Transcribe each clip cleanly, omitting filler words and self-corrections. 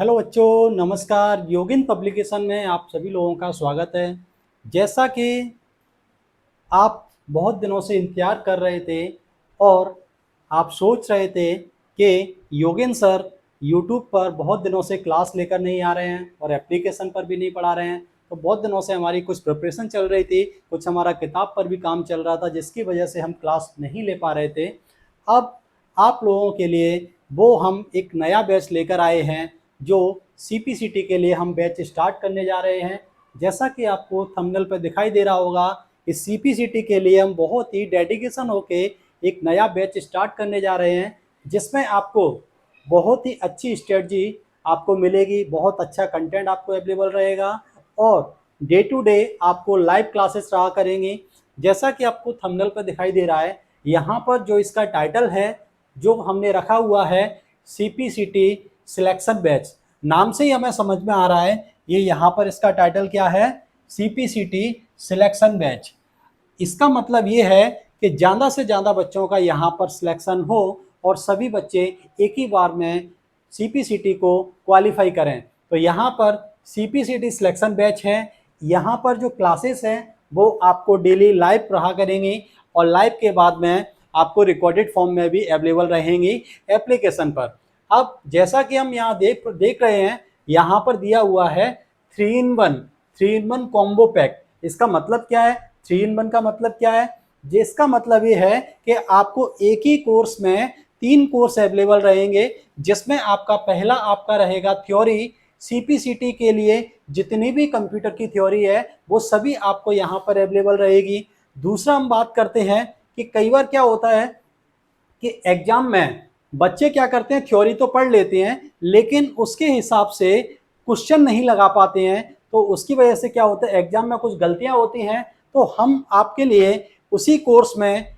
Hello बच्चों, नमस्कार। योगिन publication में आप सभी लोगों का स्वागत है। जैसा कि आप बहुत दिनों से इंतज़ार कर रहे थे और आप सोच रहे थे कि योगिन सर यूट्यूब पर बहुत दिनों से क्लास लेकर नहीं आ रहे हैं और एप्लीकेशन पर भी नहीं पढ़ा रहे हैं, तो बहुत दिनों से हमारी कुछ प्रिपरेशन चल रही थी, कुछ हमारा किताब पर भी काम चल रहा था, जिसकी वजह से हम क्लास नहीं ले पा रहे थे। अब आप लोगों के लिए वो हम एक नया बैच लेकर आए हैं, जो सीपीसीटी के लिए हम बैच स्टार्ट करने जा रहे हैं। जैसा कि आपको थंबनेल पर दिखाई दे रहा होगा, इस सीपीसीटी के लिए हम बहुत ही डेडिकेशन होके एक नया बैच स्टार्ट करने जा रहे हैं, जिसमें आपको बहुत ही अच्छी स्ट्रेटजी आपको मिलेगी, बहुत अच्छा कंटेंट आपको अवेलेबल रहेगा और डे टू डे आपको लाइव क्लासेस रहा करेंगी। जैसा कि आपको थंबनेल पर दिखाई दे रहा है, यहाँ पर जो इसका टाइटल है जो हमने रखा हुआ है, सीपीसीटी सिलेक्शन बैच। नाम से ही हमें समझ में आ रहा है ये यहाँ पर इसका टाइटल क्या है, सीपीसीटी सिलेक्शन बैच। इसका मतलब ये है कि ज़्यादा से ज़्यादा बच्चों का यहाँ पर सिलेक्शन हो और सभी बच्चे एक ही बार में सीपीसीटी को क्वालिफाई करें। तो यहाँ पर सीपीसीटी सिलेक्शन बैच है। यहाँ पर जो क्लासेस हैं वो आपको डेली लाइव रहा करेंगी और लाइव के बाद में आपको रिकॉर्डेड फॉर्म में भी अवेलेबल रहेंगी एप्लीकेशन पर। अब जैसा कि हम यहाँ देख रहे हैं, यहाँ पर दिया हुआ है 3 in 1 कॉम्बो पैक। इसका मतलब क्या है? 3 in 1 का मतलब क्या है? जिसका मतलब ये है कि आपको एक ही कोर्स में 3 कोर्स अवेलेबल रहेंगे, जिसमें आपका पहला आपका रहेगा थ्योरी। सीपीसीटी के लिए जितनी भी कंप्यूटर की थ्योरी है वो सभी आपको यहाँ पर अवेलेबल रहेगी। दूसरा हम बात करते हैं कि कई बार क्या होता है कि एग्जाम में बच्चे क्या करते हैं, थ्योरी तो पढ़ लेते हैं लेकिन उसके हिसाब से क्वेश्चन नहीं लगा पाते हैं, तो उसकी वजह से क्या होता है, एग्जाम में कुछ गलतियां होती हैं। तो हम आपके लिए उसी कोर्स में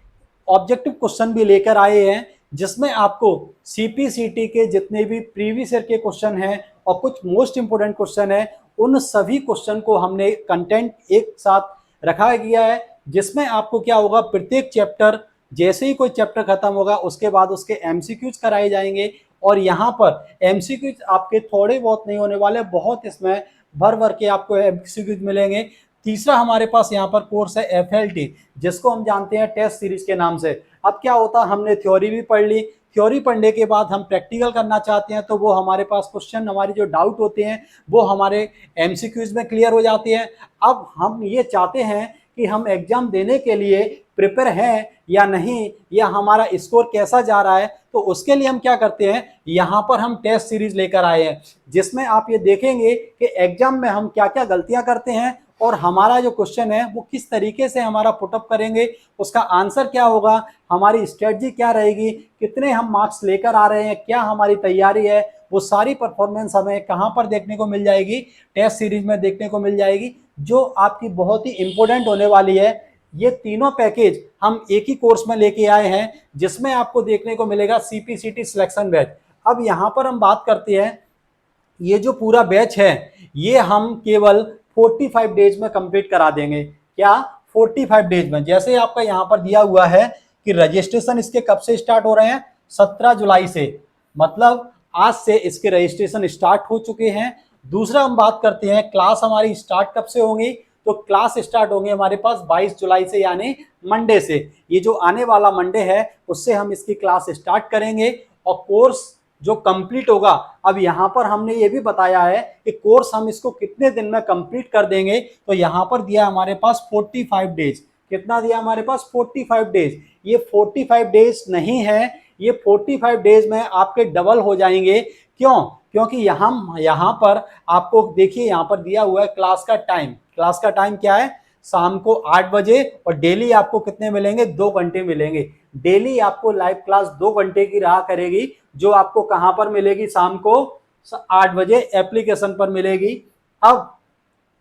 ऑब्जेक्टिव क्वेश्चन भी लेकर आए हैं, जिसमें आपको सीपीसीटी के जितने भी प्रीवियस ईयर के क्वेश्चन हैं और कुछ मोस्ट इंपोर्टेंट क्वेश्चन हैं, उन सभी क्वेश्चन को हमने कंटेंट एक साथ रखा गया है, जिसमें आपको क्या होगा, प्रत्येक चैप्टर जैसे ही कोई चैप्टर खत्म होगा उसके बाद उसके एमसीक्यूज कराए जाएंगे। और यहाँ पर एमसीक्यूज आपके थोड़े बहुत नहीं होने वाले, बहुत इसमें भर भर के आपको एमसीक्यूज मिलेंगे। तीसरा हमारे पास यहाँ पर कोर्स है एफएलटी, जिसको हम जानते हैं टेस्ट सीरीज के नाम से। अब क्या होता है, हमने थ्योरी भी पढ़ ली, थ्योरी पढ़ने के बाद हम प्रैक्टिकल करना चाहते हैं, तो वो हमारे पास क्वेश्चन, हमारे जो डाउट होते हैं वो हमारे एमसीक्यूज में क्लियर हो जाते हैं। अब हम ये चाहते हैं कि हम एग्जाम देने के लिए प्रिपेयर हैं या नहीं, या हमारा स्कोर कैसा जा रहा है, तो उसके लिए हम क्या करते हैं, यहाँ पर हम टेस्ट सीरीज लेकर आए हैं, जिसमें आप ये देखेंगे कि एग्जाम में हम क्या क्या गलतियां करते हैं और हमारा जो क्वेश्चन है वो किस तरीके से हमारा पुटअप करेंगे, उसका आंसर क्या होगा, हमारी स्ट्रेटजी क्या रहेगी, कितने हम मार्क्स लेकर आ रहे हैं, क्या हमारी तैयारी है, वो सारी परफॉर्मेंस हमें कहाँ पर देखने को मिल जाएगी, टेस्ट सीरीज में देखने को मिल जाएगी, जो आपकी बहुत ही इंपॉर्टेंट होने वाली है। ये तीनों पैकेज हम एक ही कोर्स में लेके आए हैं, जिसमें आपको देखने को मिलेगा सीपीसीटी सिलेक्शन बैच। अब यहाँ पर हम बात करते हैं, ये जो पूरा बैच है ये हम केवल 45 डेज में कंप्लीट करा देंगे। क्या? 45 डेज में। जैसे आपका यहाँ पर दिया हुआ है कि रजिस्ट्रेशन इसके कब से स्टार्ट हो रहे हैं, 17 जुलाई से, मतलब आज से इसके रजिस्ट्रेशन स्टार्ट हो चुके हैं। दूसरा हम बात करते हैं क्लास हमारी स्टार्ट कब से होंगी, तो क्लास स्टार्ट होंगे हमारे पास 22 जुलाई से, यानी मंडे से। ये जो आने वाला मंडे है उससे हम इसकी क्लास स्टार्ट करेंगे और कोर्स जो कंप्लीट होगा, अब यहाँ पर हमने ये भी बताया है कि कोर्स हम इसको कितने दिन में कंप्लीट कर देंगे, तो यहाँ पर दिया हमारे पास 45 डेज। कितना दिया हमारे पास? 45 डेज। ये 45 डेज नहीं है, ये 45 डेज में आपके डबल हो जाएंगे। क्यों? क्योंकि यहाँ पर आपको देखिए, यहाँ पर दिया हुआ है क्लास का टाइम। क्लास का टाइम क्या है? शाम को 8 बजे, और डेली आपको कितने मिलेंगे? 2 घंटे मिलेंगे। डेली आपको लाइव क्लास 2 घंटे की रहा करेगी, जो आपको कहां पर मिलेगी? शाम को 8 बजे एप्लीकेशन पर मिलेगी। अब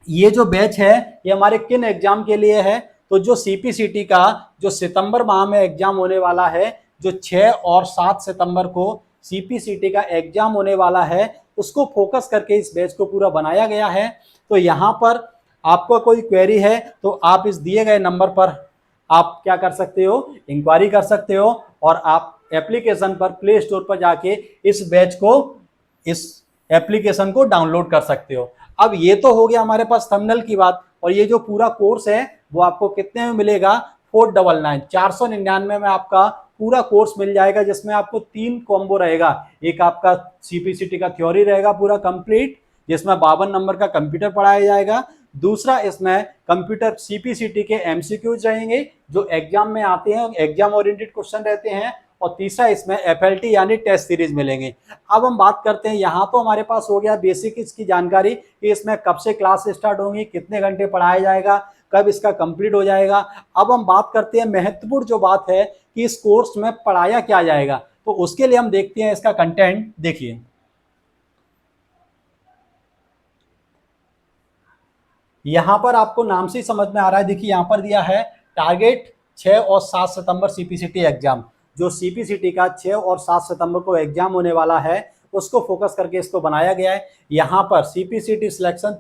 ये जो बैच है ये हमारे किन एग्जाम के लिए है? तो जो सीपीसीटी का जो सितंबर माह में एग्जाम होने वाला है, जो 6 और 7 सितंबर को सीपीसीटी का एग्जाम होने वाला है, उसको फोकस करके इस बैच को पूरा बनाया गया है। तो यहाँ पर आपको कोई क्वेरी है तो आप इस दिए गए नंबर पर आप क्या कर सकते हो, इंक्वायरी कर सकते हो, और आप एप्लीकेशन पर प्ले स्टोर पर जाके इस बैच को, इस एप्लीकेशन को डाउनलोड कर सकते हो। अब ये तो हो गया हमारे पास थंबनेल की बात, और ये जो पूरा कोर्स है वो आपको कितने में मिलेगा, 499 में आपका पूरा कोर्स मिल जाएगा, जिसमें आपको 3 कॉम्बो रहेगा। एक आपका सीपीसीटी का थ्योरी रहेगा पूरा कंप्लीट, जिसमें 52 नंबर का कंप्यूटर पढ़ाया जाएगा। दूसरा इसमें कंप्यूटर सीपीसीटी के एमसीक्यूज रहेंगे जो एग्जाम में आते हैं, एग्जाम ओरिएंटेड क्वेश्चन रहते हैं। और तीसरा इसमें एफएलटी यानी टेस्ट सीरीज मिलेंगे। अब हम बात करते हैं, यहाँ तो हमारे पास हो गया बेसिक इसकी जानकारी कि इसमें कब से क्लास स्टार्ट होंगी, कितने घंटे पढ़ाया जाएगा, कब इसका कंप्लीट हो जाएगा। अब हम बात करते हैं महत्वपूर्ण जो बात है कि इस कोर्स में पढ़ाया क्या जाएगा, तो उसके लिए हम देखते हैं इसका कंटेंट। देखिए यहां पर आपको नाम से ही समझ में आ रहा है, देखिए यहां पर दिया है टारगेट 6 और 7 सितंबर सीपीसीटी एग्जाम। जो सीपीसीटी का 6 और 7 सितंबर को एग्जाम होने वाला है उसको फोकस करके इसको बनाया गया है। यहाँ पर सीपीसीटी सिलेक्शन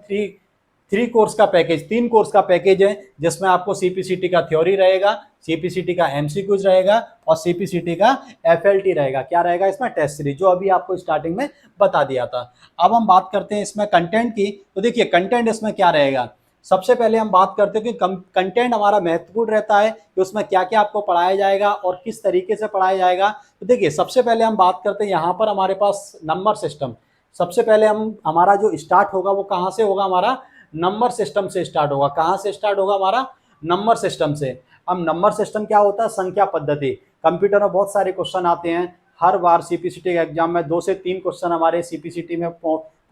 थ्री कोर्स का पैकेज, 3 कोर्स का पैकेज है, जिसमें आपको सीपीसीटी का थ्योरी रहेगा, सीपीसीटी का एमसीक्यूज रहेगा और सीपीसीटी का एफएलटी रहेगा। क्या रहेगा इसमें, टेस्ट सीरीज, जो अभी आपको स्टार्टिंग में बता दिया था। अब हम बात करते हैं इसमें कंटेंट की, तो देखिए कंटेंट इसमें क्या रहेगा। सबसे पहले हम बात करते हैं कि कंटेंट हमारा महत्वपूर्ण रहता है कि उसमें क्या क्या आपको पढ़ाया जाएगा और किस तरीके से पढ़ाया जाएगा। तो देखिए सबसे पहले हम बात करते हैं यहाँ पर हमारे पास नंबर सिस्टम। सबसे पहले हमारा जो स्टार्ट होगा वो कहाँ से होगा, हमारा नंबर सिस्टम से स्टार्ट होगा। कहाँ से स्टार्ट होगा, हमारा नंबर सिस्टम से। अब नंबर सिस्टम क्या होता है, संख्या पद्धति। कंप्यूटर में बहुत सारे क्वेश्चन आते हैं, हर बार सीपीसीटी के एग्जाम में 2 से 3 क्वेश्चन हमारे सीपीसीटी में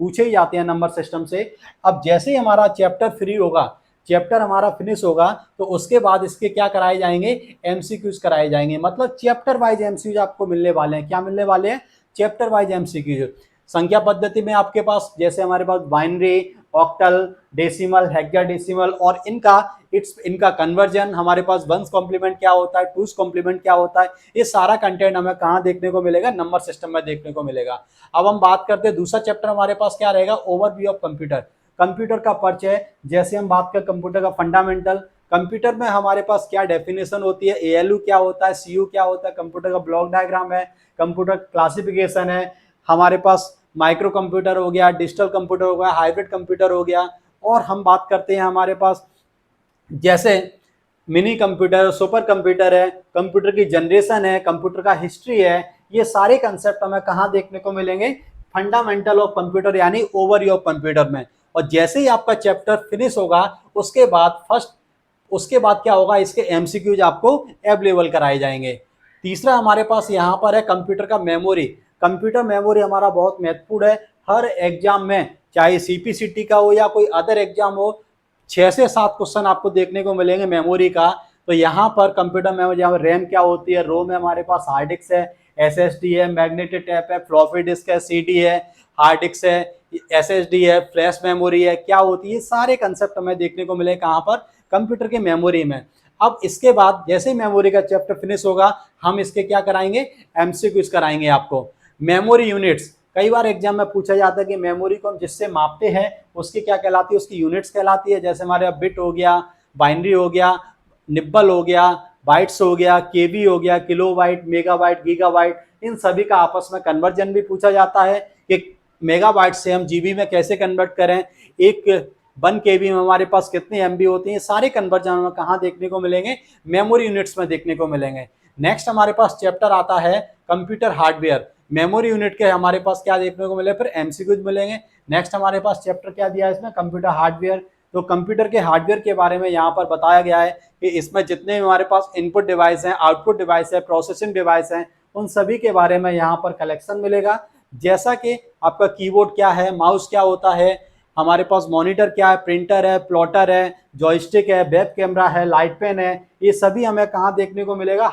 पूछे ही जाते हैं नंबर सिस्टम से। अब जैसे ही हमारा चैप्टर फ्री होगा, चैप्टर हमारा फिनिश होगा, तो उसके बाद इसके क्या कराए जाएंगे, एमसीक्यूज कराए जाएंगे। मतलब चैप्टर वाइज एमसीक्यूज आपको मिलने वाले हैं। क्या मिलने वाले हैं, चैप्टर वाइज एमसीक्यूज। संख्या पद्धति में आपके पास जैसे हमारे पास बाइनरी, ऑक्टल, डेसिमल, हेक्साडेसिमल और इनका कन्वर्जन, हमारे पास वंस कॉम्प्लीमेंट क्या होता है, टूस कॉम्प्लीमेंट क्या होता है, ये सारा कंटेंट हमें कहाँ देखने को मिलेगा, नंबर सिस्टम में देखने को मिलेगा। अब हम बात करते हैं दूसरा चैप्टर हमारे पास क्या रहेगा, ओवरव्यू ऑफ कंप्यूटर। कंप्यूटर का परिचय, जैसे हम बात करें कंप्यूटर का फंडामेंटल, कंप्यूटर में हमारे पास क्या डेफिनेशन होती है, एएलयू क्या होता है, सीयू क्या होता है, कंप्यूटर का ब्लॉक डायग्राम है, कंप्यूटर क्लासिफिकेशन है, हमारे पास माइक्रो कंप्यूटर हो गया, डिजिटल कंप्यूटर हो गया, हाइब्रिड कंप्यूटर हो गया। और हम बात करते हैं हमारे पास जैसे मिनी कंप्यूटर, सुपर कंप्यूटर है, कंप्यूटर की जनरेशन है, कंप्यूटर का हिस्ट्री है। ये सारे कंसेप्ट हमें कहाँ देखने को मिलेंगे, फंडामेंटल ऑफ कंप्यूटर यानी ओवरव्यू ऑफ कंप्यूटर में। और जैसे ही आपका चैप्टर फिनिश होगा उसके बाद क्या होगा, इसके एमसीक्यूज आपको अवेलेबल कराए जाएंगे। तीसरा हमारे पास यहाँ पर है कंप्यूटर का मेमोरी। कंप्यूटर मेमोरी हमारा बहुत महत्वपूर्ण है। हर एग्जाम में, चाहे सीपीसीटी का हो या कोई अदर एग्जाम हो, 6 से 7 क्वेश्चन आपको देखने को मिलेंगे मेमोरी का। तो यहाँ पर कंप्यूटर मेमोरी, रैम क्या होती है, रोम है, हमारे पास हार्ड डिस्क है, एसएसडी है, मैग्नेटिक टेप है, फ्लॉपी डिस्क है, सीडी है, हार्ड डिस्क है, एसएसडी है, फ्लैश मेमोरी है, क्या होती है, सारे कंसेप्ट हमें देखने को मिले कहाँ पर, कंप्यूटर के मेमोरी में। अब इसके बाद जैसे ही मेमोरी का चैप्टर फिनिश होगा, हम इसके क्या कराएंगे, एमसीक्यूज कराएंगे आपको। मेमोरी यूनिट्स, कई बार एग्जाम में पूछा जाता है कि मेमोरी को हम जिससे मापते हैं उसकी क्या कहलाती है, उसकी यूनिट्स कहलाती है। जैसे हमारे बिट हो गया, बाइनरी हो गया, निब्बल हो गया, बाइट्स हो गया, केबी हो गया, किलोबाइट, मेगाबाइट, गीगाबाइट, इन सभी का आपस में कन्वर्जन भी पूछा जाता है कि मेगाबाइट से हम जीबी में कैसे कन्वर्ट करें, एक 1 केबी में हमारे पास कितनी एमबी होती है। सारे कन्वर्जन हमें कहाँ देखने को मिलेंगे, मेमोरी यूनिट्स में देखने को मिलेंगे। नेक्स्ट हमारे पास चैप्टर आता है कंप्यूटर हार्डवेयर। मेमोरी यूनिट के हमारे पास क्या देखने को मिले, फिर एमसीक्यूज मिलेंगे। नेक्स्ट हमारे पास चैप्टर क्या दिया है इसमें, कंप्यूटर हार्डवेयर। तो कंप्यूटर के हार्डवेयर के बारे में यहाँ पर बताया गया है कि इसमें जितने भी हमारे पास इनपुट डिवाइस हैं, आउटपुट डिवाइस है, प्रोसेसिंग डिवाइस हैं, उन सभी के बारे में यहाँ पर कलेक्शन मिलेगा। जैसा कि आपका कीबोर्ड क्या है, माउस क्या होता है, हमारे पास मॉनिटर क्या है, प्रिंटर है, प्लॉटर है, जॉयस्टिक है, वेब कैमरा है, लाइट पेन है, ये सभी हमें कहाँ देखने को मिलेगा,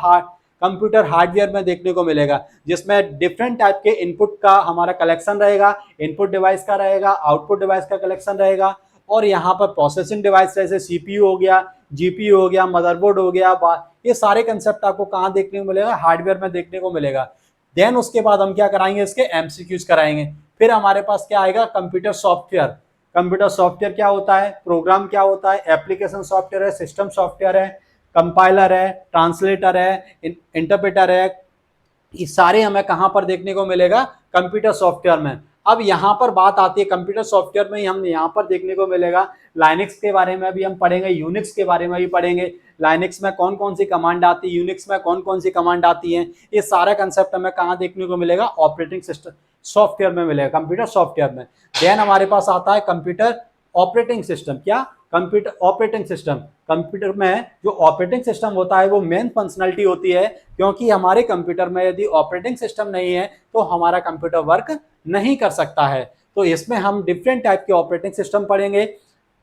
कंप्यूटर हार्डवेयर में देखने को मिलेगा, जिसमें डिफरेंट टाइप के इनपुट का हमारा कलेक्शन रहेगा, इनपुट डिवाइस का रहेगा, आउटपुट डिवाइस का कलेक्शन रहेगा। और यहाँ पर प्रोसेसिंग डिवाइस जैसे सीपीयू हो गया, जीपीयू हो गया, मदरबोर्ड हो गया, ये सारे कंसेप्ट आपको कहाँ देखने को मिलेगा, हार्डवेयर में देखने को मिलेगा। देन उसके बाद हम क्या कराएंगे, इसके एमसीक्यूज कराएंगे। फिर हमारे पास क्या आएगा, कंप्यूटर सॉफ्टवेयर। कंप्यूटर सॉफ्टवेयर क्या होता है, प्रोग्राम क्या होता है, एप्लीकेशन सॉफ्टवेयर है, सिस्टम सॉफ्टवेयर है, कंपाइलर है, ट्रांसलेटर है, इंटरप्रेटर है, ये सारे हमें कहाँ पर देखने को मिलेगा, कंप्यूटर सॉफ्टवेयर में। अब यहाँ पर बात आती है कंप्यूटर सॉफ्टवेयर में ही हम यहाँ पर देखने को मिलेगा लाइनक्स के बारे में भी हम पढ़ेंगे, यूनिक्स के बारे में भी पढ़ेंगे। लाइनक्स में कौन कौन सी कमांड आती है, यूनिक्स में कौन कौन सी कमांड आती है, ये सारा कंसेप्ट हमें कहाँ देखने को मिलेगा, ऑपरेटिंग सिस्टम सॉफ्टवेयर में मिलेगा, कंप्यूटर सॉफ्टवेयर में। देन हमारे पास आता है कंप्यूटर ऑपरेटिंग सिस्टम। क्या? Computer operating system. कंप्यूटर में जो ऑपरेटिंग सिस्टम होता है वो मेन फंक्शनलिटी होती है, क्योंकि हमारे कंप्यूटर में यदि ऑपरेटिंग सिस्टम नहीं है तो हमारा कंप्यूटर वर्क नहीं कर सकता है। तो इसमें हम डिफरेंट टाइप के ऑपरेटिंग सिस्टम पढ़ेंगे।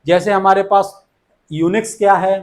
जैसे हमारे पास यूनिक्स क्या है,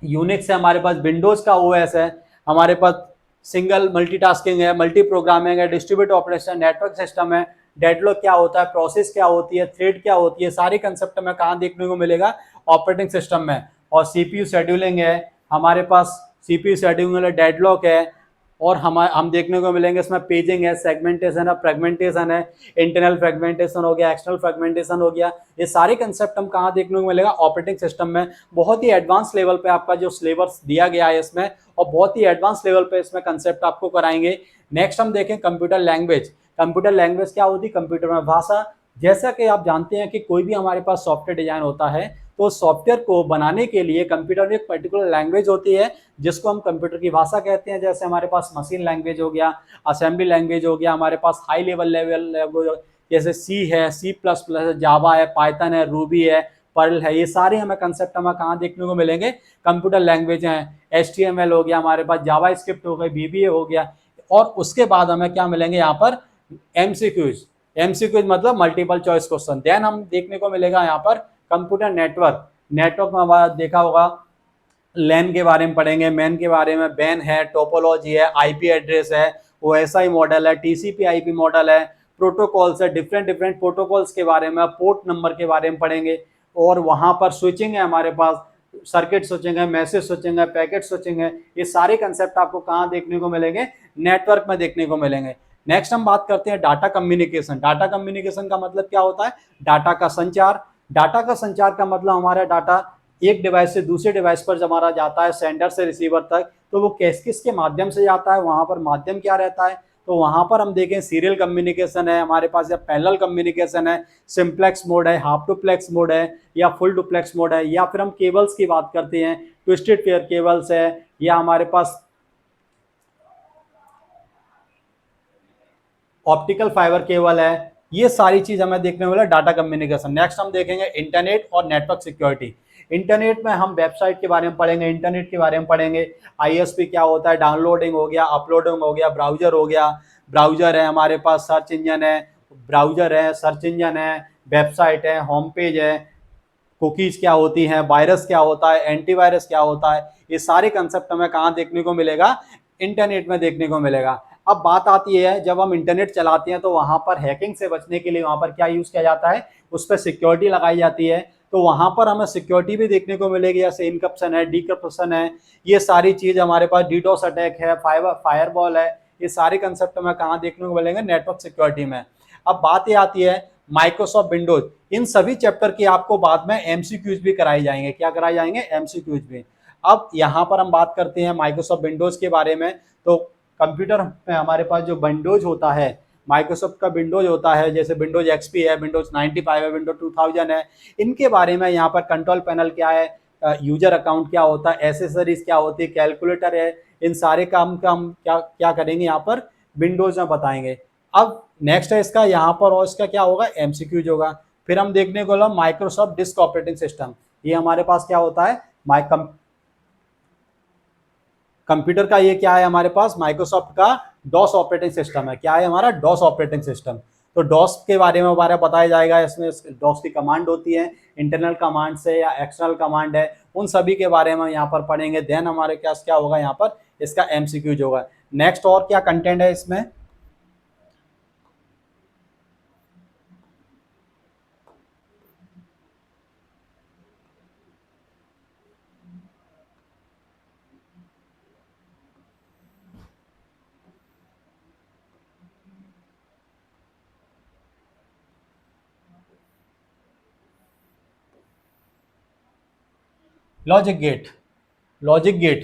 यूनिक्स है हमारे पास विंडोज का ओएस है, हमारे पास सिंगल मल्टीटास्किंग है, मल्टी प्रोग्रामिंग है, डिस्ट्रीब्यूट ऑपरेशन, नेटवर्क सिस्टम है, डेडलॉक क्या होता है, प्रोसेस क्या होती है, थ्रेड क्या होती है, सारी कंसेप्ट में कहाँ देखने को मिलेगा, ऑपरेटिंग सिस्टम में। और सीपीयू शेड्यूलिंग है हमारे पास, सीपीयू शेड्यूलिंग है, डेडलॉक है, और हम देखने को मिलेंगे इसमें पेजिंग है, सेगमेंटेशन है, फ्रेगमेंटेशन है, इंटरनल फ्रेगमेंटेशन हो गया, एक्सटर्नल फ्रेगमेंटेशन हो गया। ये सारे कंसेप्ट हम कहाँ देखने को मिलेगा, ऑपरेटिंग सिस्टम में। बहुत ही एडवांस लेवल पे आपका जो सिलेबस दिया गया है इसमें, और बहुत ही एडवांस लेवल पे इसमें कंसेप्ट आपको कराएंगे। नेक्स्ट हम देखें कंप्यूटर लैंग्वेज। कंप्यूटर लैंग्वेज क्या होती है? कंप्यूटर में भाषा। जैसा कि आप जानते हैं कि कोई भी हमारे पास सॉफ्टवेयर डिजाइन होता है तो सॉफ्टवेयर को बनाने के लिए कंप्यूटर में एक पर्टिकुलर लैंग्वेज होती है जिसको हम कंप्यूटर की भाषा कहते हैं। जैसे हमारे पास मशीन लैंग्वेज हो गया, असेंबली लैंग्वेज हो गया, हमारे पास हाई लेवल जैसे सी है, सी प्लस प्लस है, जावा है, पाइथन है, रूबी है, पर्ल है। ये सारे हमें कंसेप्ट हमें कहाँ देखने को मिलेंगे? कंप्यूटर लैंग्वेज हैं। HTML हो गया हमारे पास, जावा स्क्रिप्ट हो गई, VBA हो गया। और उसके बाद हमें क्या मिलेंगे यहाँ पर? MCQs। MCQs मतलब मल्टीपल चॉइस क्वेश्चन। देन हम देखने को मिलेगा यहाँ पर कंप्यूटर नेटवर्क। नेटवर्क में हमारा देखा होगा लैन के बारे में पढ़ेंगे, मैन के बारे में, बैन है, टोपोलॉजी है, IP एड्रेस है, OSI मॉडल है, TCP IP मॉडल है, प्रोटोकॉल्स है, डिफरेंट डिफरेंट प्रोटोकॉल्स के बारे में, पोर्ट नंबर के बारे में पढ़ेंगे। और वहाँ पर स्विचिंग है हमारे पास, सर्किट स्विचिंग है, मैसेज स्विचिंग है, पैकेट स्विचिंग है। ये सारे कंसेप्ट आपको कहाँ देखने को मिलेंगे? नेटवर्क में देखने को मिलेंगे। नेक्स्ट हम बात करते हैं डाटा कम्युनिकेशन। डाटा कम्युनिकेशन का मतलब क्या होता है? डाटा का संचार। डाटा का संचार का मतलब हमारा डाटा एक डिवाइस से दूसरे डिवाइस पर जब हमारा जाता है, सेंडर से रिसीवर तक, तो वो किसके माध्यम से जाता है, वहां पर माध्यम क्या रहता है? तो वहां पर हम देखें सीरियल कम्युनिकेशन है हमारे पास, या पैरेलल कम्युनिकेशन है, सिंप्लेक्स मोड है, हाफ डुप्लेक्स मोड है, या फुल डुप्लेक्स मोड है, या फिर हम केबल्स की बात करते हैं, ट्विस्टेड पेयर केबल्स है, या हमारे पास ऑप्टिकल फाइबर केबल है। ये सारी चीज हमें देखने वाला डाटा कम्युनिकेशन। नेक्स्ट हम देखेंगे इंटरनेट और नेटवर्क सिक्योरिटी। इंटरनेट में हम वेबसाइट के बारे में पढ़ेंगे, इंटरनेट के बारे में पढ़ेंगे। ISP क्या होता है, डाउनलोडिंग हो गया, अपलोडिंग हो गया, ब्राउजर हो गया। ब्राउजर है हमारे पास, सर्च इंजन है, ब्राउजर है, सर्च इंजन है, वेबसाइट है, होम पेज है, कुकीज क्या होती हैं, वायरस क्या होता है, एंटीवायरस क्या होता है। ये सारे कंसेप्ट हमें कहाँ देखने को मिलेगा? इंटरनेट में देखने को मिलेगा। अब बात आती है जब हम इंटरनेट चलाते हैं तो वहां पर हैकिंग से बचने के लिए वहां पर क्या यूज किया जाता है? उस पर सिक्योरिटी लगाई जाती है। तो वहां पर हमें सिक्योरिटी भी देखने को मिलेगी, जैसे इनकप्शन है, डिक्रप्शन है। ये सारी चीज हमारे पास, डीडोस अटैक है, फायरवॉल है। ये सारे कंसेप्ट हमें कहाँ देखने को मिलेंगे? नेटवर्क सिक्योरिटी में। अब बात ये आती है माइक्रोसॉफ्ट विंडोज। इन सभी चैप्टर की आपको बाद में MCQs भी कराई जाएंगे। क्या कराए जाएंगे? MCQs भी। अब यहाँ पर हम बात करते हैं माइक्रोसॉफ्ट विंडोज के बारे में। तो कंप्यूटर में हमारे पास जो विंडोज होता है, माइक्रोसॉफ्ट का विंडोज होता है, जैसे विंडोज XP है, विंडोज 95 है, विंडोज 2000 है। इनके बारे में यहाँ पर कंट्रोल पैनल क्या है, यूजर अकाउंट क्या होता है, एसेसरीज क्या होती है, कैलकुलेटर है। इन सारे काम का हम क्या क्या करेंगे यहाँ पर विंडोज में बताएंगे। अब नेक्स्ट है इसका यहाँ पर, और इसका क्या होगा? MCQs होगा। फिर हम देखने को माइक्रोसॉफ्ट डिस्क ऑपरेटिंग सिस्टम। ये हमारे पास क्या होता है? कंप्यूटर का ये क्या है हमारे पास? माइक्रोसॉफ्ट का डॉस ऑपरेटिंग सिस्टम है। क्या है हमारा? DOS operating system. तो डॉस के बारे में हमारा बताया जाएगा। इसमें डॉस की कमांड होती है, इंटरनल कमांड से या एक्सटर्नल कमांड है, उन सभी के बारे में यहाँ पर पढ़ेंगे। देन हमारे क्या होगा यहाँ पर? इसका MCQs होगा। नेक्स्ट और क्या कंटेंट है इसमें? Logic gate. लॉजिक गेट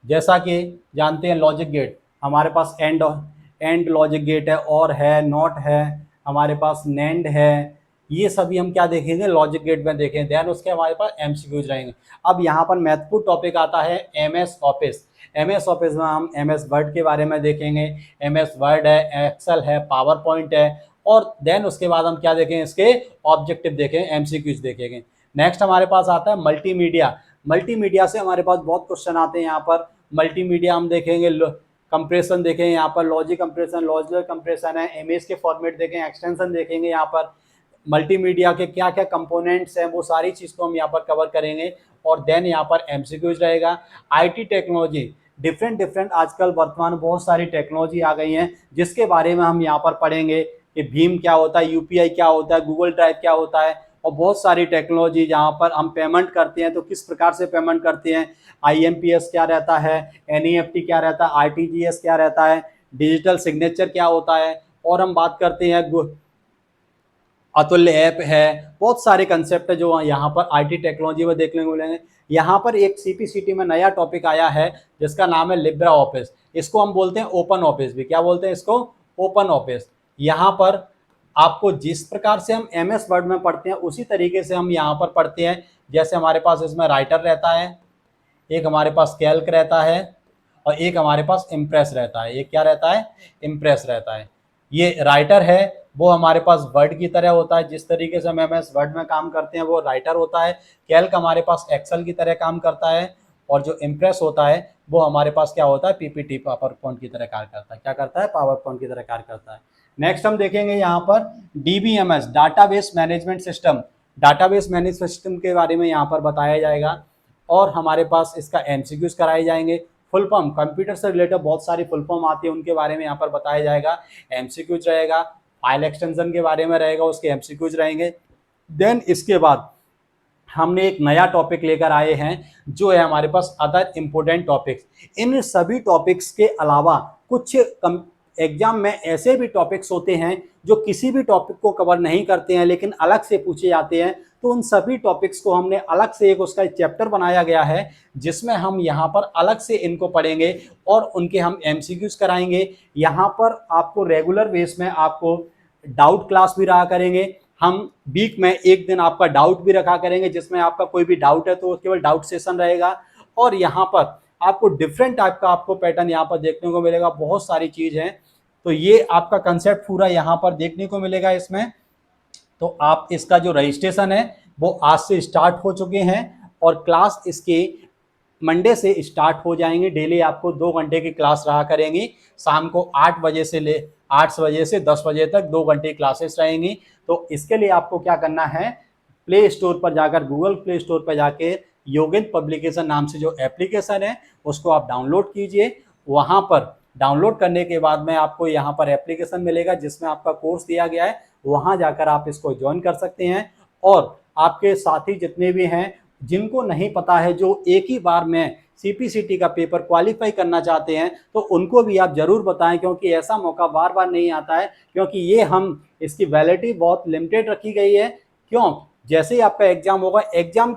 जैसा कि जानते हैं, लॉजिक गेट हमारे पास एंड लॉजिक गेट है, और है, नॉट है, हमारे पास नैंड है, ये सभी हम क्या देखेंगे, लॉजिक गेट में देखेंगे। देन उसके हमारे पास एमसीक्यूज रहेंगे। अब यहाँ पर महत्वपूर्ण टॉपिक आता है एमएस ऑफिस। एमएस ऑफिस में हम एमएस वर्ड के बारे में देखेंगे। एमएस वर्ड है, एक्सेल है, पावर पॉइंट है, और देन उसके बाद हम क्या देखेंगे, इसके ऑब्जेक्टिव देखेंगे, एमसीक्यूज देखेंगे। नेक्स्ट हमारे पास आता है मल्टीमीडिया। मल्टीमीडिया से हमारे पास बहुत क्वेश्चन आते हैं। यहाँ पर मल्टीमीडिया हम देखेंगे, कंप्रेशन देखेंगे, यहाँ पर लॉजिक कंप्रेशन, लॉजिकल कंप्रेशन है, इमेज के फॉर्मेट देखेंगे, एक्सटेंशन देखेंगे। यहाँ पर मल्टीमीडिया के क्या क्या कंपोनेंट्स हैं वो सारी चीज़ को हम यहाँ पर कवर करेंगे। और देन यहाँ पर एमसीक्यूज रहेगा। आईटी टेक्नोलॉजी, डिफरेंट आजकल वर्तमान में बहुत सारी टेक्नोलॉजी आ गई हैं जिसके बारे में हम यहाँ पर पढ़ेंगे कि भीम क्या होता है, यूपीआई क्या होता है, गूगल ड्राइव क्या होता है, और बहुत सारी टेक्नोलॉजी जहाँ पर हम पेमेंट करते हैं तो किस प्रकार से पेमेंट करते हैं, आईएमपीएस क्या रहता है, एनईएफटी क्या रहता है, आरटीजीएस क्या रहता है, डिजिटल सिग्नेचर क्या होता है, और हम बात करते हैं अतुल्य ऐप है। बहुत सारे कंसेप्ट है जो यहाँ पर आईटी टेक्नोलॉजी में देखने को मिलेंगे। यहाँ पर एक सीपीसीटी में नया टॉपिक आया है जिसका नाम है लिब्रा ऑफिस। इसको हम बोलते हैं ओपन ऑफिस भी। क्या बोलते हैं इसको? Open office. यहाँ पर आपको जिस प्रकार से हम एमएस वर्ड में पढ़ते हैं उसी तरीके से हम यहाँ पर पढ़ते हैं। जैसे हमारे पास इसमें राइटर रहता है, एक हमारे पास कैल्क रहता है, और एक हमारे पास इम्प्रेस रहता है। ये क्या रहता है? इम्प्रेस रहता है। ये राइटर है वो हमारे पास वर्ड की तरह होता है, जिस तरीके से हम एमएस वर्ड में काम करते हैं वो राइटर होता है। कैल्क हमारे पास एक्सेल की तरह काम करता है, और जो इम्प्रेस होता है वो हमारे पास क्या होता है, पीपीटी, पावर पॉइंट की तरह कार्य करता है। क्या करता है? पावर पॉइंट की तरह कार्य करता है। नेक्स्ट हम देखेंगे यहाँ पर DBMS, database management system. Database management system के बारे में यहाँ पर बताया जाएगा, और हमारे पास इसका एमसीक्यूज कराए जाएंगे। फुल फॉर्म, कंप्यूटर से रिलेटेड बहुत सारी फुल फॉर्म आती है, उनके बारे में यहाँ पर बताया जाएगा, एमसीक्यूज रहेगा। फाइल एक्सटेंशन के बारे में रहेगा, उसके एमसीक्यूज रहेंगे। देन इसके बाद हमने एक नया टॉपिक लेकर आए हैं जो है हमारे पास अदर इम्पोर्टेंट टॉपिक्स। इन सभी टॉपिक्स के अलावा कुछ एग्जाम में ऐसे भी टॉपिक्स होते हैं जो किसी भी टॉपिक को कवर नहीं करते हैं लेकिन अलग से पूछे जाते हैं। तो उन सभी टॉपिक्स को हमने अलग से एक उसका चैप्टर बनाया गया है जिसमें हम यहाँ पर अलग से इनको पढ़ेंगे और उनके हम एमसीक्यूज कराएंगे। यहाँ पर आपको रेगुलर बेस में आपको डाउट क्लास भी रहा करेंगे। हम वीक में एक दिन आपका डाउट भी रखा करेंगे, जिसमें आपका कोई भी डाउट है तो केवल डाउट सेशन रहेगा। और यहाँ पर आपको डिफरेंट टाइप का आपको पैटर्न यहाँ पर देखने को मिलेगा, बहुत सारी चीज़ हैं। तो ये आपका कंसेप्ट पूरा यहाँ पर देखने को मिलेगा इसमें। तो आप इसका जो रजिस्ट्रेशन है वो आज से स्टार्ट हो चुके हैं, और क्लास इसके मंडे से स्टार्ट हो जाएंगे। डेली आपको 2 घंटे की क्लास रहा करेंगी। शाम को 8 बजे से 10 बजे तक 2 घंटे क्लासेस रहेंगी। तो इसके लिए आपको क्या करना है, प्ले स्टोर पर जाकर, गूगल प्ले स्टोर पर जाकर योगिंद पब्लिकेशन नाम से जो एप्लीकेशन है उसको आप डाउनलोड कीजिए। वहाँ पर डाउनलोड करने के बाद में आपको यहाँ पर एप्लीकेशन मिलेगा जिसमें आपका कोर्स दिया गया है, वहाँ जाकर आप इसको ज्वाइन कर सकते हैं। और आपके साथी जितने भी हैं जिनको नहीं पता है, जो एक ही बार में सीपीसीटी का पेपर क्वालिफाई करना चाहते हैं, तो उनको भी आप ज़रूर बताएं, क्योंकि ऐसा मौका बार बार नहीं आता है। क्योंकि ये हम इसकी वैलिडिटी बहुत लिमिटेड रखी गई है। क्यों? जैसे ही आपका एग्ज़ाम होगा, एग्ज़ाम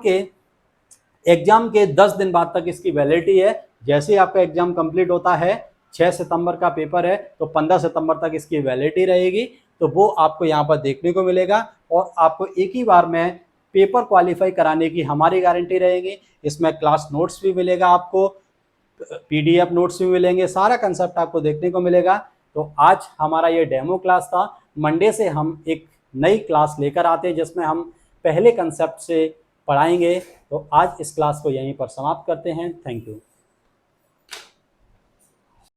के 10 दिन बाद तक इसकी वैलिडिटी है। जैसे ही आपका एग्ज़ाम कंप्लीट होता है, 6 सितंबर का पेपर है, तो 15 सितंबर तक इसकी वैलिडिटी रहेगी। तो वो आपको यहाँ पर देखने को मिलेगा, और आपको एक ही बार में पेपर क्वालिफाई कराने की हमारी गारंटी रहेगी। इसमें क्लास नोट्स भी मिलेगा, आपको पीडीएफ नोट्स भी मिलेंगे, सारा कंसेप्ट आपको देखने को मिलेगा। तो आज हमारा ये डेमो क्लास था। मंडे से हम एक नई क्लास लेकर आते हैं जिसमें हम पहले कंसेप्ट से पढ़ाएंगे। तो आज इस क्लास को यहीं पर समाप्त करते हैं। Thank you.